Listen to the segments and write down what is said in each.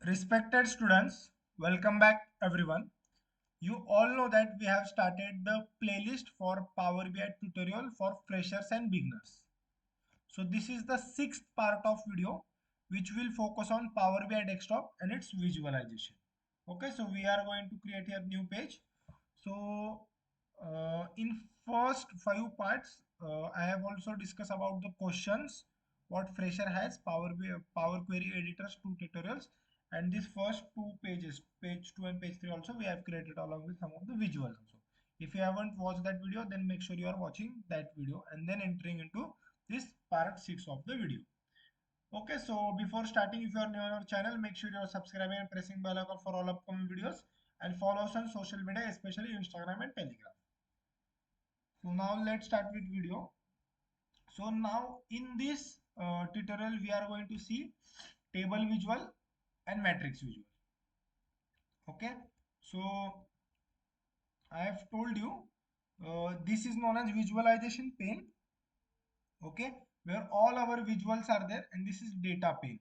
Respected students, welcome back everyone. You all know that we have started the playlist for Power BI tutorial for freshers and beginners. So this is the sixth part of video which will focus on Power BI desktop and its visualization. Okay, so we are going to create a new page. So in first five parts, I have also discussed about the questions what fresher has Power Query editors two tutorials, and this first two pages, page 2 and page 3 also we have created along with some of the visuals also. If you haven't watched that video, then make sure you are watching that video and then entering into this part 6 of the video. Okay, so before starting, if you are new on our channel, make sure you are subscribing and pressing bell icon for all upcoming videos, and follow us on social media, especially Instagram and Telegram. So now let's start with video. So now in this tutorial, we are going to see table visual and matrix visual. Okay, so I have told you this is known as visualization pane. Okay, where all our visuals are there, and this is data pane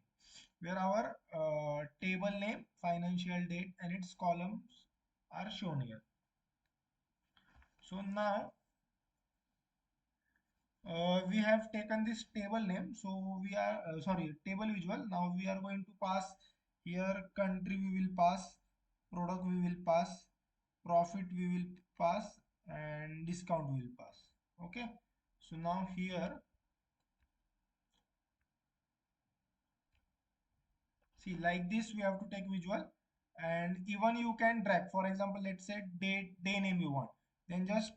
where our table name, financial date and its columns are shown here. So now we have taken this table name, so we are sorry, table visual. Now we are going to pass here country, we will pass product, we will pass profit, we will pass, and discount we will pass. Okay, so now here, see, like this we have to take visual, and even you can drag. For example, let's say day name you want, then just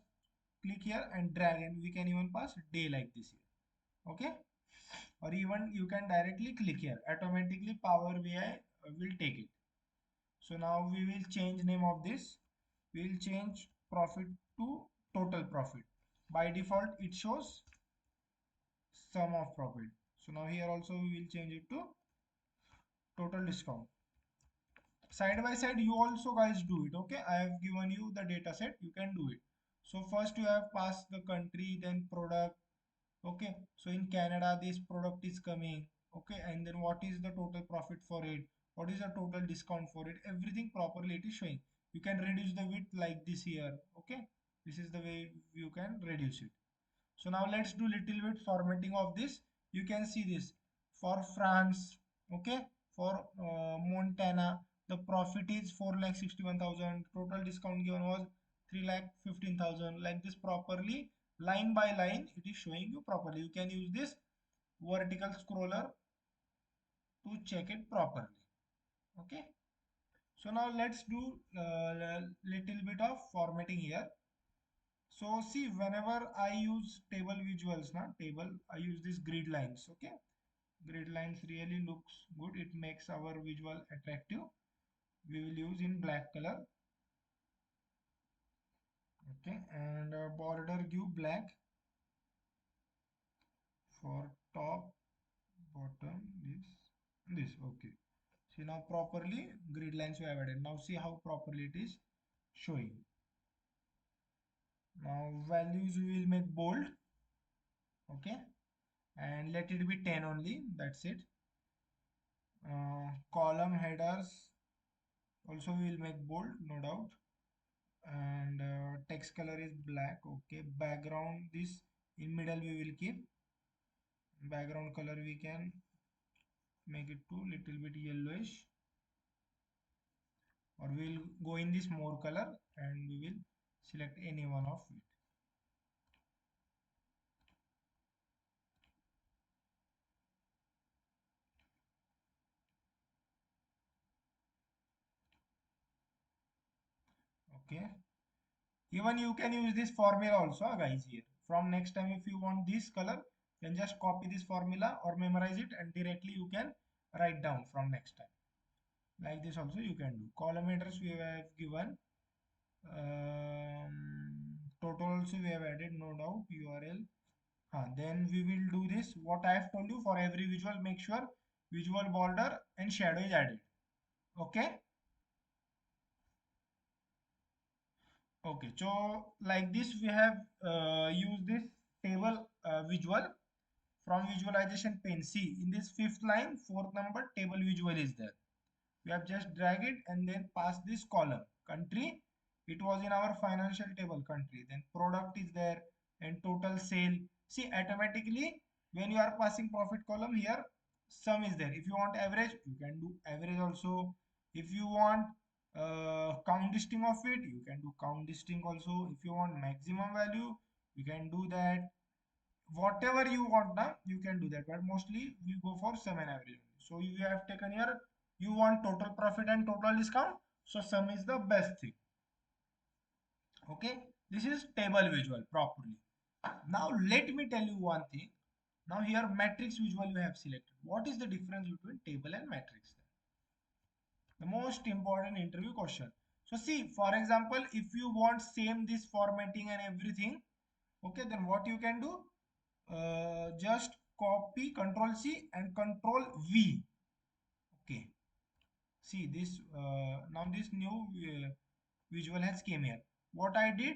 click here and drag, and we can even pass day like this here. Okay, or even you can directly click here, automatically Power BI will take it. So now we will change name of this. We will change profit to total profit. By default it shows sum of profit. So now here also we will change it to total discount. Side by side you also guys do it. Okay, I have given you the data set, you can do it. So first you have passed the country, then product. Okay, so in Canada this product is coming. Okay, and then what is the total profit for it, what is the total discount for it, everything properly it is showing. You can reduce the width like this here. Okay, this is the way you can reduce it. So now let's do little bit formatting of this. You can see this for France. Okay, for Montana the profit is 4,61,000. Total discount given was 3,15,000. Like this properly, line by line it is showing you properly. You can use this vertical scroller to check it properly. Okay, so now let's do little bit of formatting here. So see, whenever I use table visuals, na table, I use these grid lines. Okay, grid lines really looks good. It makes our visual attractive. We will use in black color. Okay, and border give black for top, bottom, this. Okay. See now properly grid lines we have added. Now see how properly it is showing. Now values we will make bold. Okay, and let it be 10 only. That's it. Column headers also we will make bold, no doubt. And text color is black. Okay, background this in middle we will keep. Background color we can make it to little bit yellowish, or we will go in this more color and we will select any one of it. Okay, even you can use this formula also, guys, here. From next time if you want this color, then just copy this formula or memorize it and directly you can write down from next time. Like this also you can do. Column headers we have given. Total also we have added, no doubt. URL. Then we will do this what I have told you. For every visual, make sure visual border and shadow is added. Okay, okay, so like this we have used this table visual from visualization pane. See, in this fifth line, fourth number, table visual is there. We have just drag it and then pass this column. Country, it was in our financial table, country. Then product is there and total sale. See, automatically when you are passing profit column here, sum is there. If you want average, you can do average also. If you want count distinct of it, you can do count distinct also. If you want maximum value, you can do that. Whatever you want now, you can do that, but mostly we go for sum and average. So you have taken here, you want total profit and total discount, so sum is the best thing. Okay, this is table visual properly. Now let me tell you one thing. Now here matrix visual you have selected. What is the difference between table and matrix? The most important interview question. So see, for example, if you want same this formatting and everything, okay, then what you can do, just copy, control C and control V. Okay, see this, now this new visual has came here. What I did,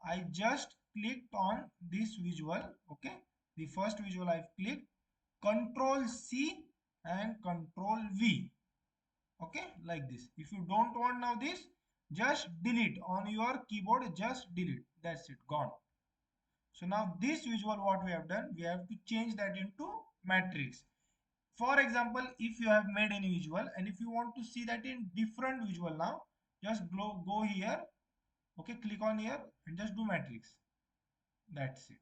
I just clicked on this visual. Okay, the first visual I've clicked, control C and control V. Okay, like this. If you don't want now this, just delete on your keyboard, just delete, that's it, gone. So now this visual, what we have done, we have to change that into matrix. For example, if you have made any visual and if you want to see that in different visual, now just go here. Okay, click on here and just do matrix, that's it.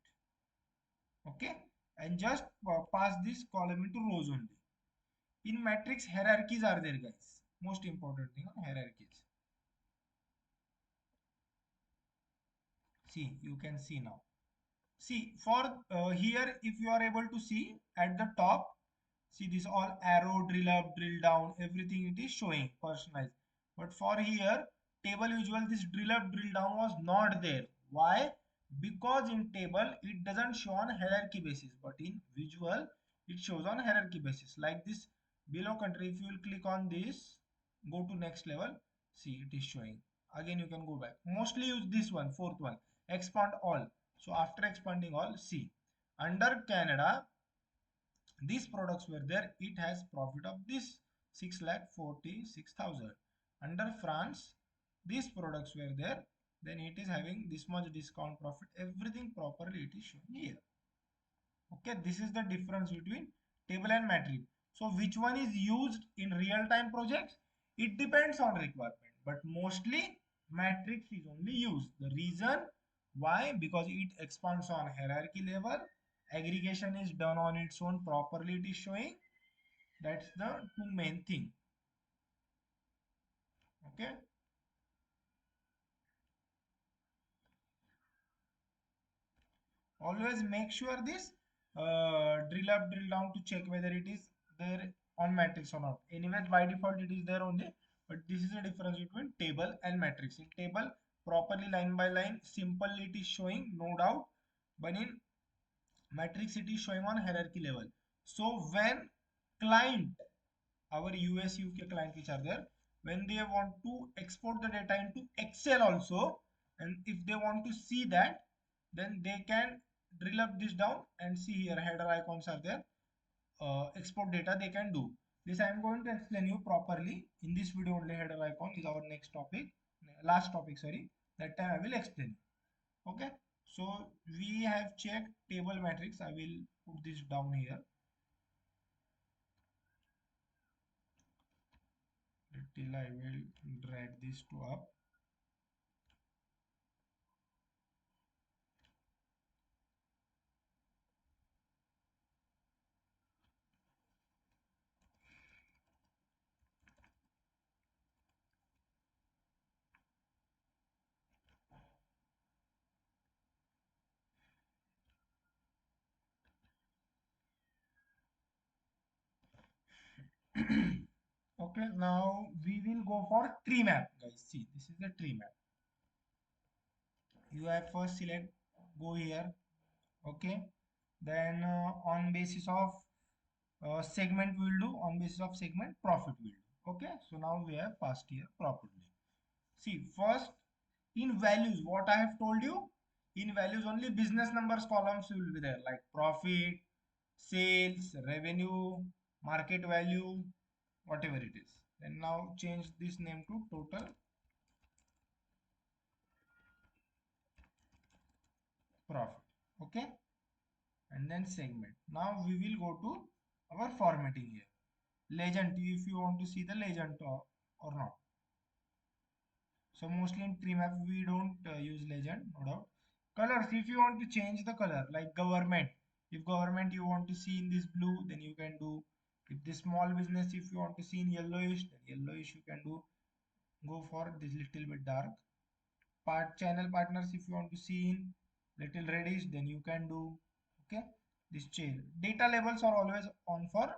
Okay, and just pass this column into rows only. In matrix, hierarchies are there, guys. Most important thing on hierarchies. See, you can see now. See, for here, if you are able to see at the top, see this all arrow, drill up, drill down, everything it is showing personalized. But for here, table visual, this drill up, drill down was not there. Why? Because in table, it doesn't show on hierarchy basis, but in visual, it shows on hierarchy basis. Like this below country, if you will click on this, go to next level, see it is showing. Again, you can go back. Mostly use this one, fourth one, expand all. So after expanding all, see, under Canada, these products were there, it has profit of this 6,46,000. Under France, these products were there, then it is having this much discount profit, everything properly it is shown here. Okay, this is the difference between table and matrix. So which one is used in real time projects? It depends on requirement, but mostly matrix is only used. The reason why? Because it expands on hierarchy level, aggregation is done on its own, properly it is showing. That's the two main thing. Okay, always make sure this drill up, drill down to check whether it is there on matrix or not. Anyways, by default it is there only, but this is the difference between table and matrix. In table, properly line by line, simple it is showing, no doubt, but in matrix it is showing on hierarchy level. So when client, our US UK client which are there, when they want to export the data into Excel also, and if they want to see that, then they can drill up this down and see here header icons are there. Export data they can do this. I am going to explain you properly in this video only. Header icon is our next topic, last topic, sorry. That time I will explain. Okay, so we have checked table matrix. I will put this down here till I will drag this to up. Okay, now we will go for tree map, guys. See, this is the tree map. You have first select, go here. Okay, then on basis of segment we will do, on basis of segment profit we will do. Okay, so now we have passed here properly. See, first in values, what I have told you, in values only business numbers columns will be there, like profit, sales, revenue, market value, whatever it is. Then now change this name to total profit. Okay, and then segment. Now we will go to our formatting here. Legend, if you want to see the legend or not. So mostly in tree map we don't use legend, no doubt. Colors, if you want to change the color, like government, if government you want to see in this blue, then you can do. If the small business, if you want to see in yellowish, then yellowish you can do. Go for this little bit dark. Channel partners, if you want to see in little reddish, then you can do. Okay, this chain. Data labels are always on for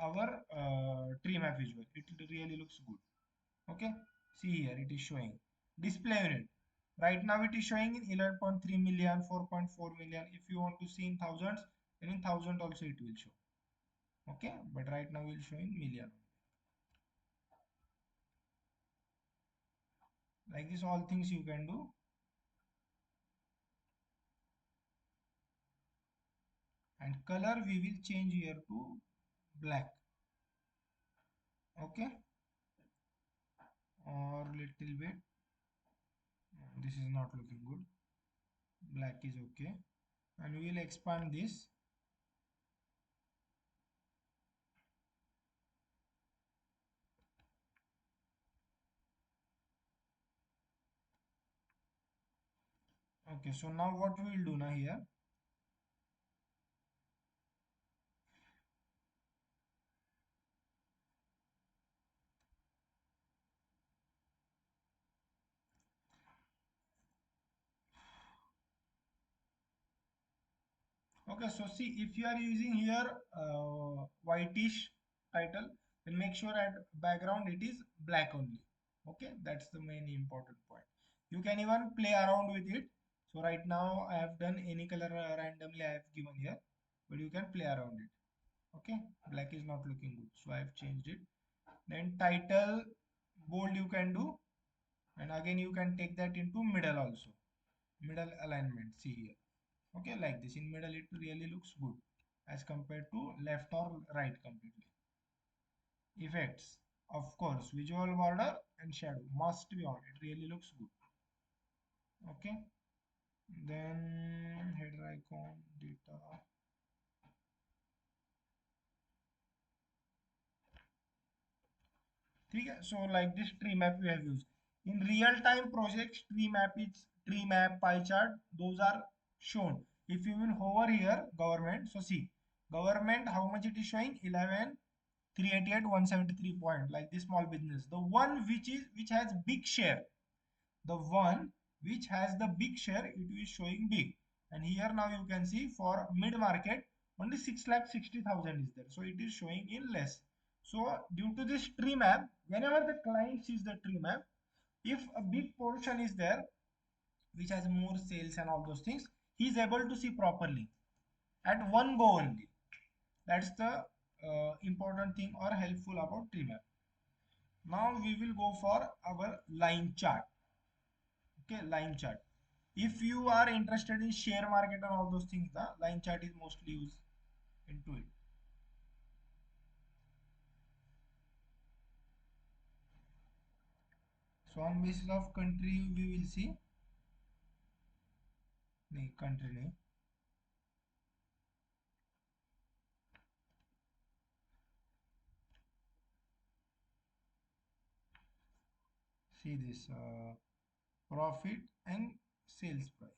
our tree map visual. It really looks good. Okay, see here it is showing display unit. Right now it is showing in 11.3 million, 4.4 million. If you want to see in thousands, then in thousand also it will show. Okay, but right now we'll show in million. Like this, all things you can do. And color we will change here to black. Okay, or little bit. This is not looking good. Black is okay, and we will expand this. Okay, so now what we will do now here. Okay, so see, if you are using here whitish title, then make sure at background it is black only. Okay, that's the main important point. You can even play around with it. So right now I have done any color randomly I have given here, but you can play around it. Okay, black is not looking good, so I have changed it. Then title bold you can do, and again you can take that into middle also. Middle alignment, see here. Okay, like this in middle it really looks good as compared to left or right completely. Effects, of course, visual border and shadow must be on. It really looks good. Okay, then header icon data. Okay, so like this tree map we have used in real time projects. Tree map, it's tree map, pie chart, those are shown. If you will hover here government, so see government how much it is showing, 11 388 173 point, like this small business, the one which has big share, the one which has the big share, it is showing big. And here now you can see for mid market only 6,60,000 is there, so it is showing in less. So due to this tree map, whenever the client sees the tree map, if a big portion is there which has more sales and all those things, he is able to see properly at one go only. That's the important thing or helpful about tree map. Now we will go for our line chart. Okay, line chart. If you are interested in share market and all those things, the line chart is mostly used into it. So on basis of country we will see. नहीं, country नहीं. See this profit and sales price.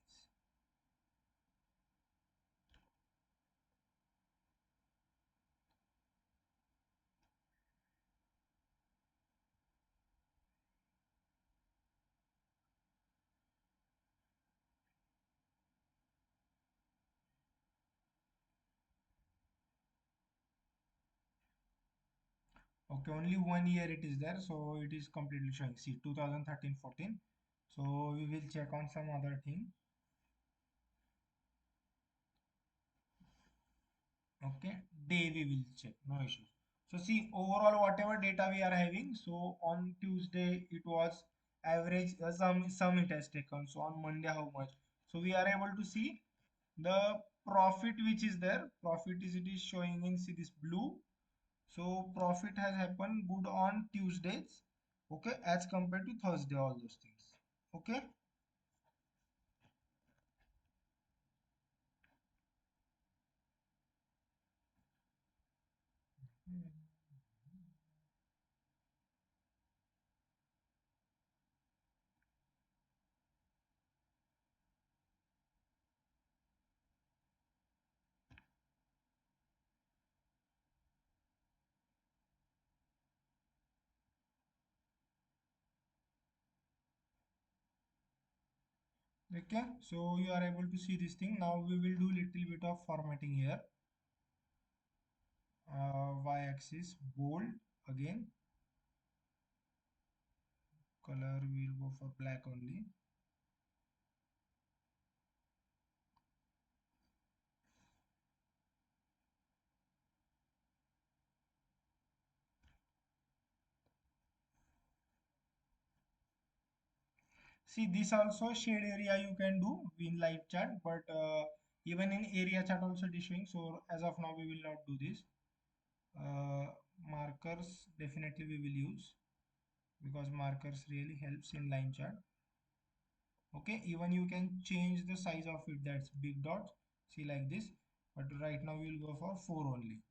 Okay, only 1 year it is there, so it is completely showing. See 2013-14. So we will check on some other thing. Okay, day we will check, no issues. So see overall whatever data we are having, so on Tuesday it was average, some it has taken. So on Monday how much, so we are able to see the profit which is there. Profit is, it is showing in, see this blue, So profit has happened good on Tuesdays, okay, as compared to Thursday, all those things. Okay. Okay, so you are able to see this thing. Now we will do little bit of formatting here. Y-axis bold again. Color we'll go for black only. See, this also shade area you can do in live chat, but even in area chat also it is showing. So as of now, we will not do this. Uh, Markers definitely we will use because markers really helps in line chart. Okay, even you can change the size of it. That's big dot. See like this. But right now we will go for 4 only,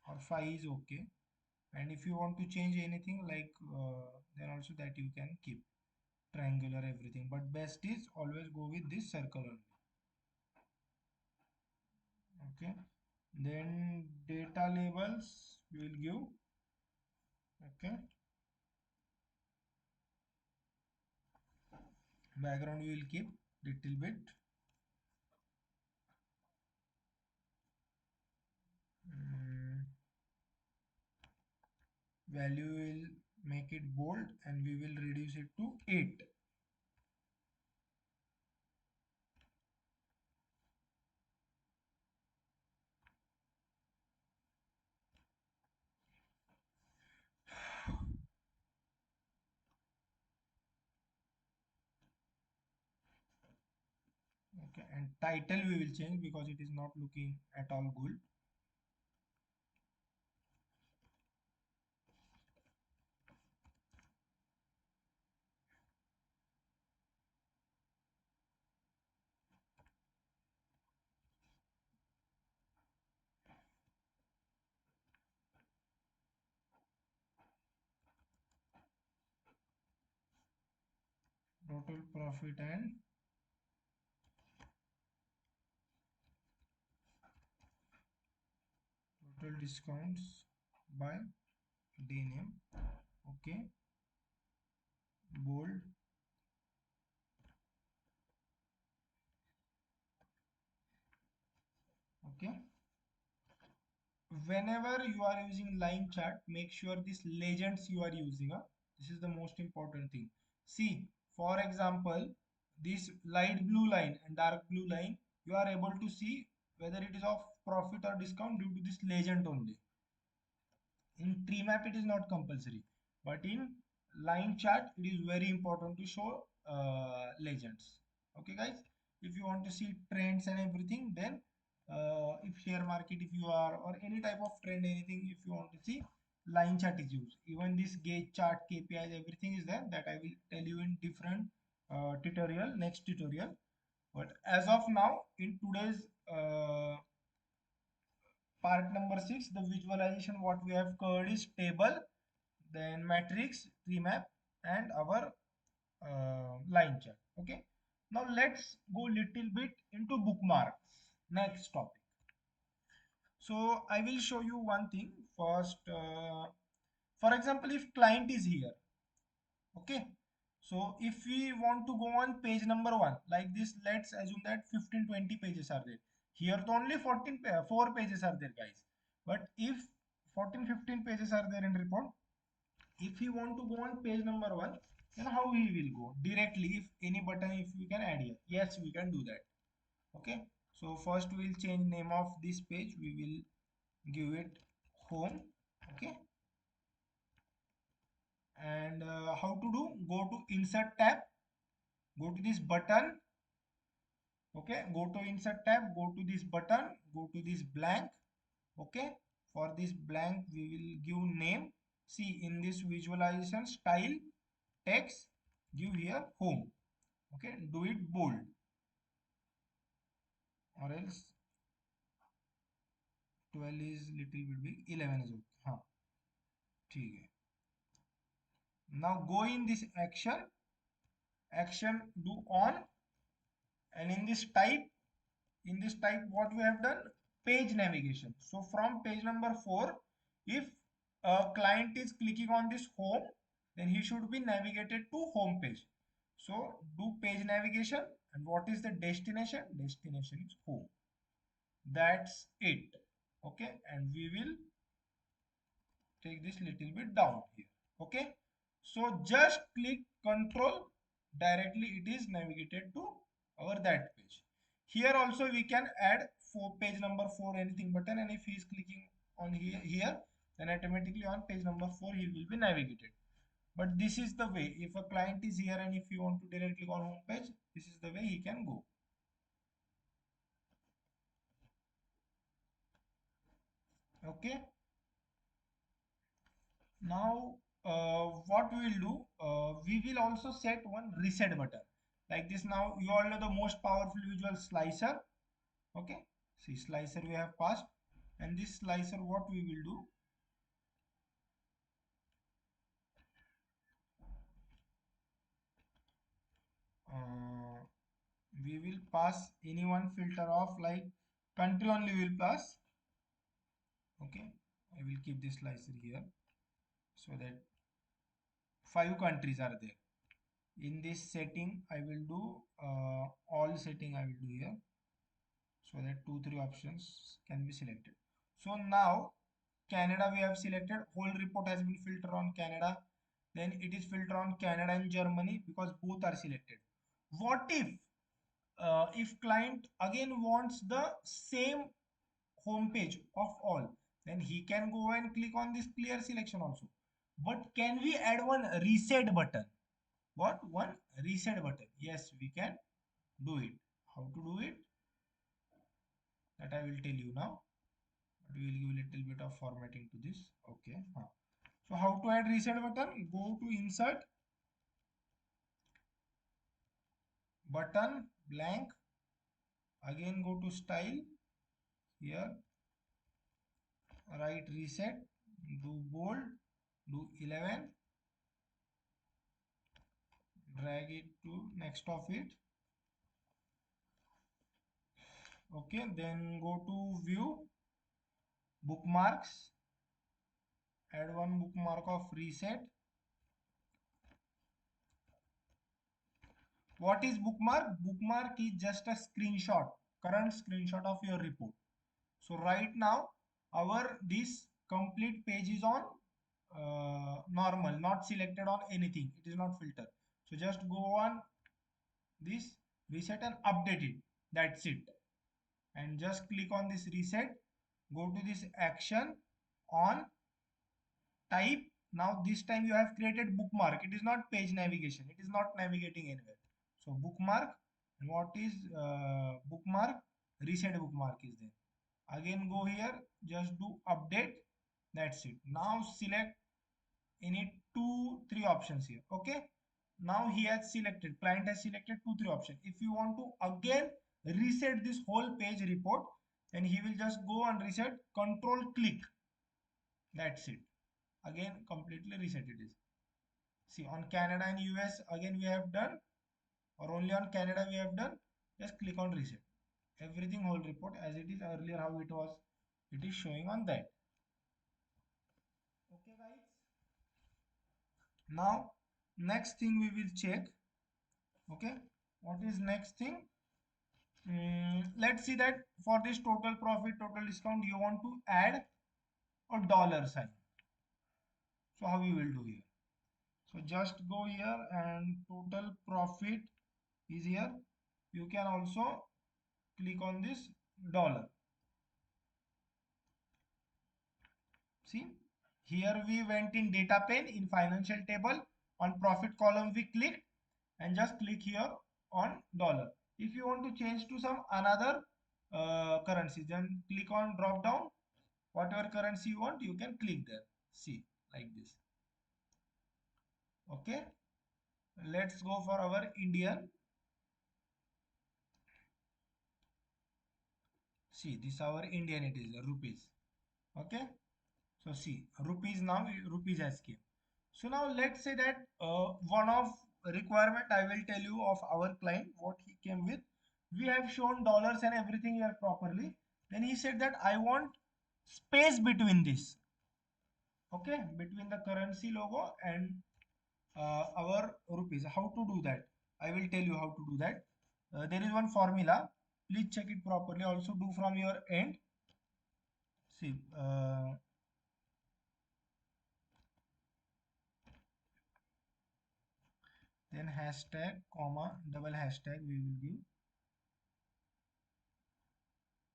or 5 is okay. And if you want to change anything like then also that you can keep triangular everything, but best is always go with this circle only. Okay, then data labels we will give. Okay, background we will keep little bit. Mm, Value will make it bold and we will reduce it to 8. Okay, and title we will change because it is not looking at all good. Total profit and total discounts by day name. Okay, bold. Okay, whenever you are using line chart, make sure this legends you are using. This is the most important thing. See, for example, this light blue line and dark blue line, you are able to see whether it is of profit or discount due to this legend only. In tree map it is not compulsory, but in line chart it is very important to show legends. Okay guys, if you want to see trends and everything, then if share market, if you are, or any type of trend, anything, if you want to see, line chart is used. Even this gauge chart, KPIs, everything is there, that I will tell you in different tutorial, next tutorial. But as of now, in today's part number 6, the visualization what we have covered is table, then matrix, tree map, and our line chart. Okay. Now let's go little bit into bookmarks. Next topic. So I will show you one thing first. For example, if client is here, okay. So if we want to go on page number 1, like this, let's assume that 15-20 pages are there. Here the only 4 pages are there, guys. But if 14-15 pages are there in report, if he want to go on page number 1, then how he will go directly? If any button, if we can add here, yes, we can do that. Okay, so first we will change name of this page, we will give it home. Okay, and how to do? Go to insert tab, go to this button. Okay, go to insert tab, go to this button, go to this blank. Okay, For this blank, we will give name. See, in this visualization style text, give here home. Okay, do it bold, or else 12 is little bit big, 11 is okay. हाँ ठीक है. Now go in this action do on, and in this type what we have done, page navigation. So from page number 4, if a client is clicking on this home, then he should be navigated to home page. So do page navigation, and what is the destination? Destination is home. That's it. Okay, and we will take this little bit down here. Okay, so just click control, directly it is navigated to our that page. Here also we can add page number 4 anything button, and if he is clicking on here, then automatically on page number 4 he will be navigated. But this is the way, if a client is here and if you want to directly go on home page, this is the way he can go. Okay, now what we will do, we will also set one reset button like this. Now you all know the most powerful visual slicer. Okay, see, slicer we have passed, and this slicer what we will do, uh, we will pass any one filter of, like country only will pass. Okay, I will keep this slicer here so that 5 countries are there. In this setting I will do all setting I will do here, so that 2 3 options can be selected. So now Canada we have selected, whole report has been filtered on Canada, then it is filtered on Canada and Germany because both are selected. What if client again wants the same home page of all, then he can go and click on this clear selection also. But can we add one reset button? What? One reset button. Yes, we can do it. How to do it? That I will tell you now. But we will give a little bit of formatting to this. Okay. So how to add reset button? Go to insert, button, blank. Again go to style. Here, write reset. Do bold. Do 11. Drag it to next of it. Okay. Then go to view, bookmarks. Add one bookmark of reset. What is bookmark? Bookmark is just a screenshot, current screenshot of your report. So right now our this complete page is on normal, not selected on anything. It is not filtered. So just go on this reset and update it. That's it. And just click on this reset. Go to this action on type. Now this time you have created bookmark. It is not page navigation. It is not navigating anywhere. So bookmark, and what is bookmark? Reset bookmark is there. Again go here, just do update. That's it. Now select any 2 3 options here. Okay, now he has selected, client has selected 2 3 options. If you want to again reset this whole page report, then he will just go and reset, control click. That's it. Again completely reset it is. See, on Canada and US again we have done, or only on Canada we have done, just click on reset. Everything whole report as it is earlier how it was, it is showing on that. Okay guys, now next thing we will check. Okay, what is next thing? Let's see that for this total profit, total discount, you want to add a dollar sign. So how you will do here? So just go here and total profit is here. You can also click on this dollar. See, here we went in data pane, in financial table, on profit column we clicked, and just click here on dollar. If you want to change to some another currency, then click on drop down whatever currency you want, you can click there. See, like this. Okay, let's go for our Indian. See, this our Indian, it is rupees. Okay, so see, rupees, now rupees has came. So now let's say that one of requirement I will tell you of our client what he came with. We have shown dollars and everything here properly. Then he said that I want space between this. Okay, between the currency logo and our rupees. How to do that? I will tell you how to do that. There is one formula. Please check it properly. Also do from your end. See, then hashtag, comma, double hashtag we will give,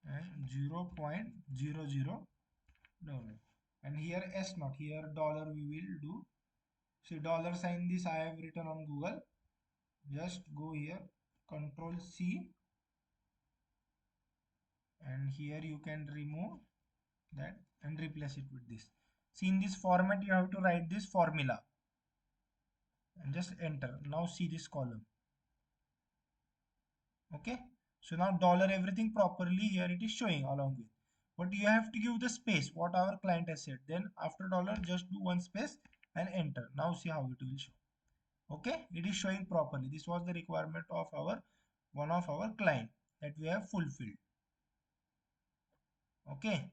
and 0.00 dollar. And here S not, here dollar we will do. See, dollar sign, this I have written on Google. Just go here, Control C, and here you can remove that and replace it with this. See, in this format you have to write this formula and just enter. Now see this column. Okay, so now dollar everything properly here it is showing along with, but you have to give the space what our client has said. Then after dollar just do one space and enter. Now see how it will show. Okay, it is showing properly. This was the requirement of our one of our client that we have fulfilled. Okay,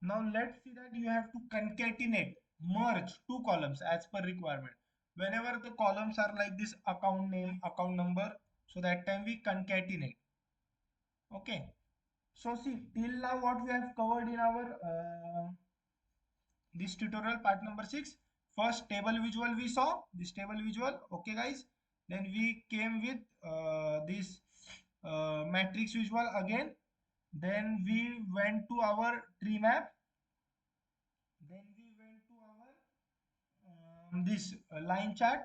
now let's see that you have to concatenate, merge two columns as per requirement. Whenever the columns are like this, account name, account number, so that time we concatenate. Okay, so see, till now what we have covered in our this tutorial part number 6. First table visual we saw, this table visual. Okay guys, then we came with this matrix visual again. Then we went to our tree map. Then we went to our this line chart.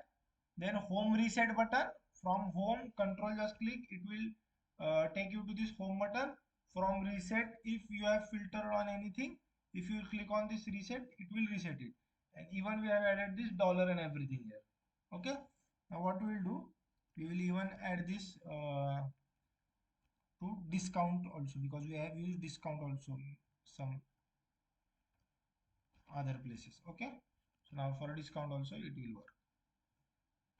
Then home reset button. From home, control just click, it will take you to this home button. From reset, if you have filtered on anything, if you click on this reset, it will reset it. And even we have added this dollar and everything here. Okay, now what we will do, we will even add this to discount also, because we have used discount also some other places. Okay, so now for a discount also it will work.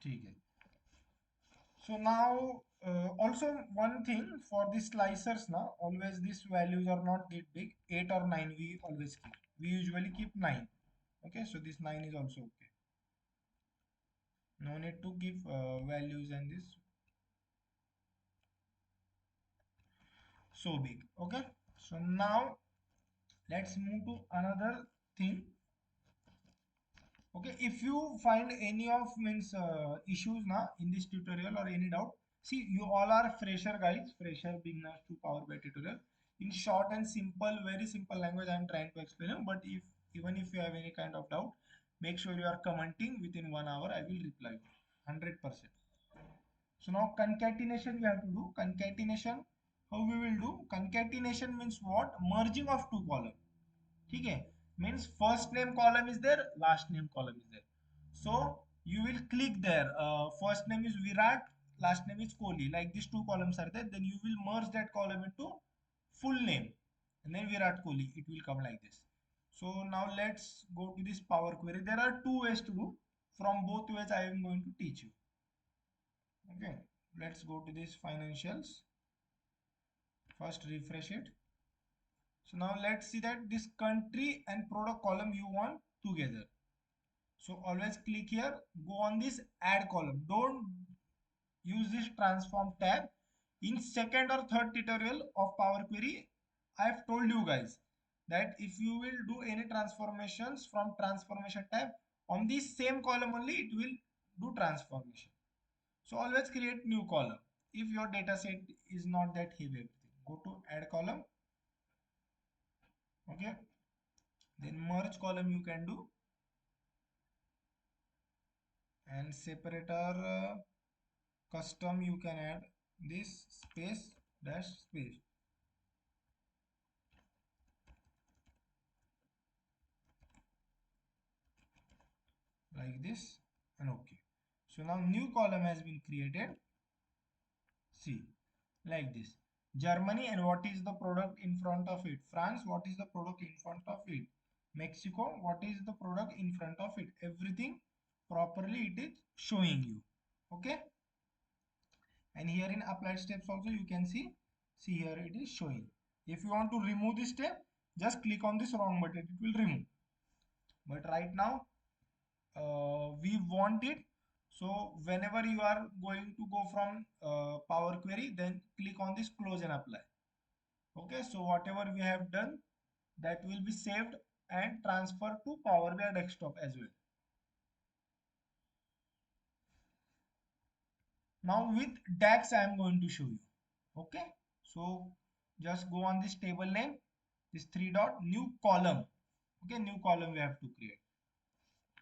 Okay. So now also one thing for the slicers, now always these values are not get big. 8 or 9 we always keep. We usually keep 9. Okay, so this 9 is also okay. No need to give values and this so big. Okay, so now let's move to another thing. Okay, if you find any of means issues now in this tutorial or any doubt, see, you all are fresher guys, fresher beginners to Power BI tutorial. In short and simple, very simple language I am trying to explain you. But if even if you have any kind of doubt, make sure you are commenting within 1 hour, I will reply you 100%. So now concatenation we have to do. Concatenation, how we will do? Concatenation means what? Merging of two columns. ठीक है, means first name column is there, last name column is there. So you will click there, first name is Virat, last name is Kohli, like these two columns are there. Then you will merge that column into full name, and then Virat Kohli, it will come like this. So now let's go to this Power Query. There are two ways to do. From both ways I am going to teach you. Okay, let's go to this financials. First refresh it. So now let's see that this country and product column you want together. So always click here, go on this add column. Don't use this transform tab. In second or third tutorial of Power Query, I have told you guys that if you will do any transformations from transformation tab, on this same column only it will do transformation. So always create new column. If your data set is not that heavy, everything, go to add column. Okay, then merge column you can do, and separator custom you can add this space dash space. like this and okay. So now new column has been created. See, like this. Germany, and what is the product in front of it? France, what is the product in front of it? Mexico, what is the product in front of it? Everything properly it is showing you. Okay. And here in applied steps also you can see here it is showing. If you want to remove this step, just click on this wrong button, it will remove. But right now we want it. So whenever you are going to go from Power Query, then click on this close and apply. Okay, so whatever we have done, that will be saved and transferred to Power BI desktop as well. Now with DAX I am going to show you. Okay, so just go on this table name, this three dot, new column. Okay, new column we have to create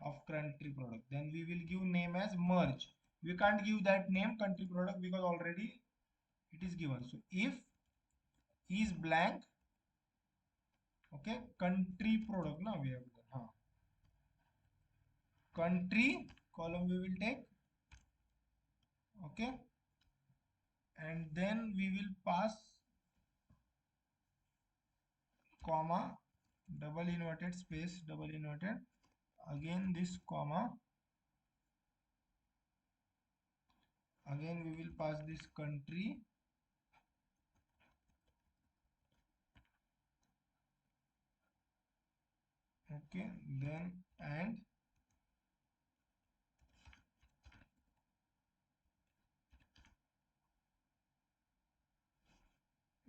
of country product. Then we will give name as merge. We can't give that name country product because already it is given. So if is blank, okay, country product now we have done. Country column we will take, okay, and then we will pass comma, double inverted space, double inverted, again this comma, again we will pass this country, okay, then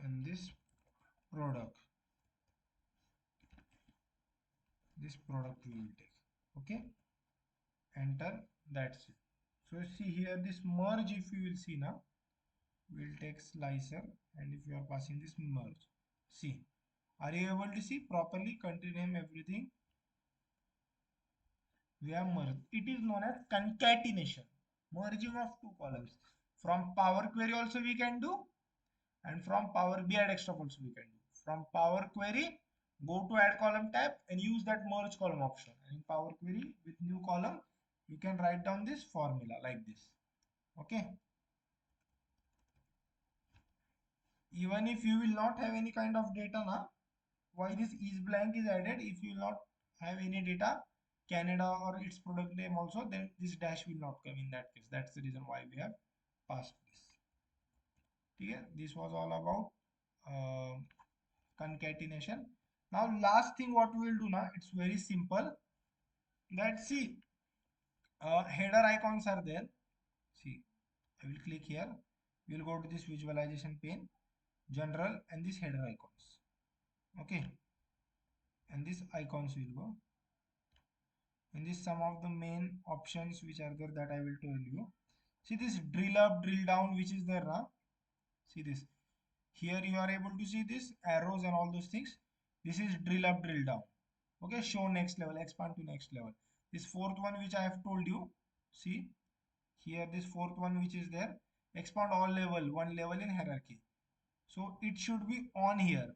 and this product, this product we will take, okay, enter, that's it. So see here this merge, if you will see now, we'll take slicer, and if you are passing this merge, see, are you able to see properly country name everything? We have merged. It is known as concatenation, merging of two columns. From Power Query also we can do, and from Power BI desktop also we can do. From Power Query, go to add column tab and use that merge column option. And in Power Query with new column, you can write down this formula like this. Okay. Even if you will not have any kind of data now, why this is blank is added? If you will not have any data, Canada or its product name also, then this dash will not come in that case. That's the reason why we have passed this. Okay, this was all about concatenation. Now last thing what we will do now, it's very simple. Let's see, header icons are there. See, I will click here. We will go to this visualization pane, general, and this header icons. Okay, and these icons will go. In this some of the main options which are there that I will tell you. See this drill up, drill down, which is there now. See this. Here you are able to see this arrows and all those things. This is drill up, drill down. Okay, show next level, expand to next level. This fourth one which I have told you. See here this fourth one which is there. Expand all level, one level in hierarchy. So it should be on here.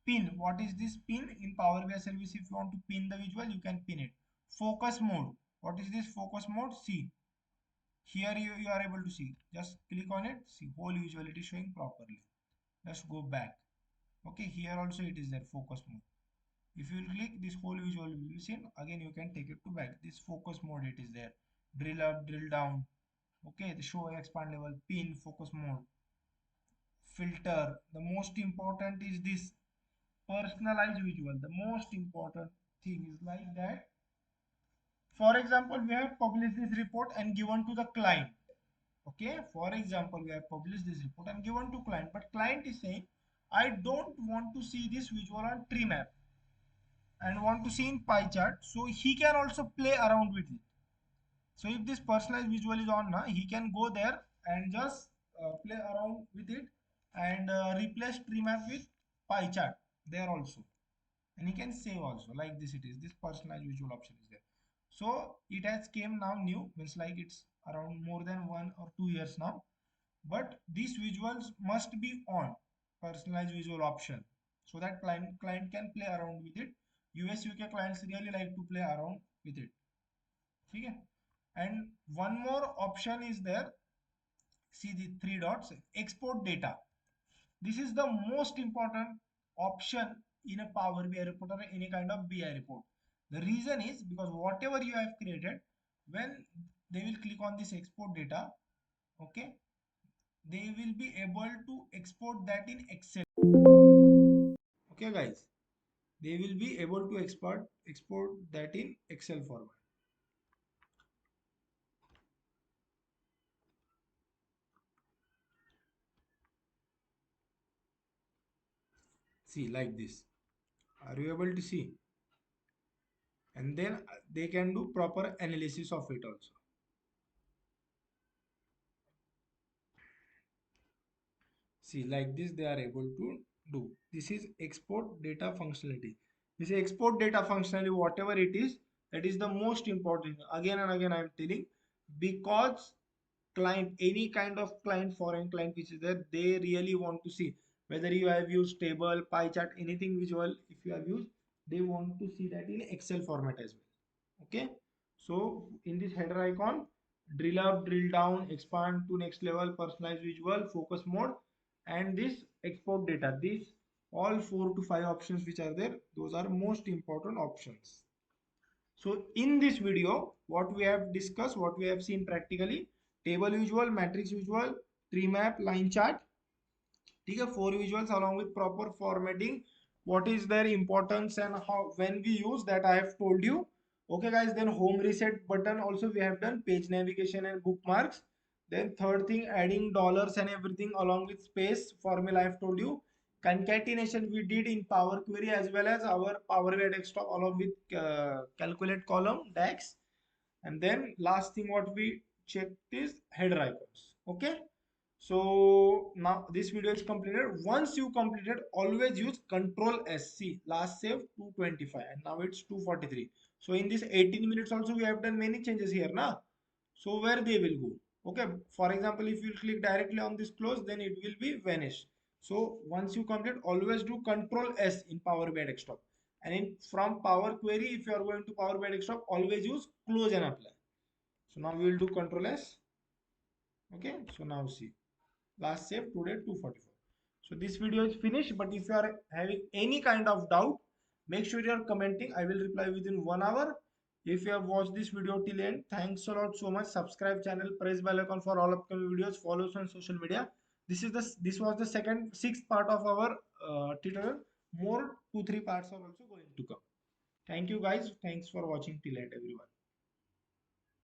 Pin, what is this pin? In Power BI service, if you want to pin the visual, you can pin it. Focus mode, what is this focus mode? See here you are able to see, just click on it, see whole visual it is showing properly. Just go back. Okay, here also it is there, focus mode. If you will click, this whole visual will be seen. Again you can take it to back. This focus mode it is there, drill up, drill down. Okay, the show expand level, pin, focus mode, filter. The most important is this personalized visual. The most important thing is like that. For example, we have published this report and given to the client. Okay, for example, we have published this report and given to client, but client is saying, I don't want to see this visual on tree map and want to see in pie chart. So he can also play around with it. So if this personalized visual is on now, he can go there and just play around with it and replace tree map with pie chart there also. And he can save also, like this it is, this personalized visual option is there. So it has came now new, means like it's around more than 1 or 2 years now, but these visuals must be on personalized visual option so that client can play around with it. US UK clients really like to play around with it. ठीक है. And one more option is there. See the three dots, export data. This is the most important option in a Power BI report or any kind of BI report. The reason is because whatever you have created, when they will click on this export data, okay, they will be able to export that in Excel. Okay guys, they will be able to export that in Excel format. See, like this. Are you able to see? And then they can do proper analysis of it also. See, like this they are able to do. This is export data functionality. This export data functionality, whatever it is, that is the most important. Again and again I am telling, because client, any kind of client, foreign client which is there, they really want to see whether you have used table, pie chart, anything visual. If you have used, they want to see that in Excel format as well. Okay, so in this header icon, drill up, drill down, expand to next level, personalize visual, focus mode, and this export data, these all 4 to 5 options which are there, those are most important options. So in this video, what we have discussed, what we have seen practically, table visual, matrix visual, tree map, line chart. ठीक है, 4 visuals along with proper formatting. What is their importance and how when we use that I have told you. Okay guys, then home reset button also we have done, page navigation and bookmarks. Then third thing, adding dollars and everything along with space formula I have told you. Concatenation we did in Power Query as well as our Power BI desktop along with calculate column DAX. And then last thing what we checked is header icons. Okay, so now this video is completed. Once you completed, always use Control S. See, last save 225 and now it's 243. So in this 18 minutes also we have done many changes here now. So where they will go? Okay, for example, if you click directly on this close, then it will be vanished. So once you complete, always do Control S in Power BI Desktop. And in from Power Query, if you are going to Power BI Desktop, always use close and apply. So now we will do Control S. Okay, so now see, last save today 244. So this video is finished, but if you are having any kind of doubt, make sure you are commenting. I will reply within 1 hour. If you have watched this video till end, thanks a lot so much. Subscribe channel, press bell icon for all upcoming videos, follow us on social media. This was the sixth part of our tutorial. More 2 3 parts are also going to come. Thank you guys, thanks for watching till end everyone.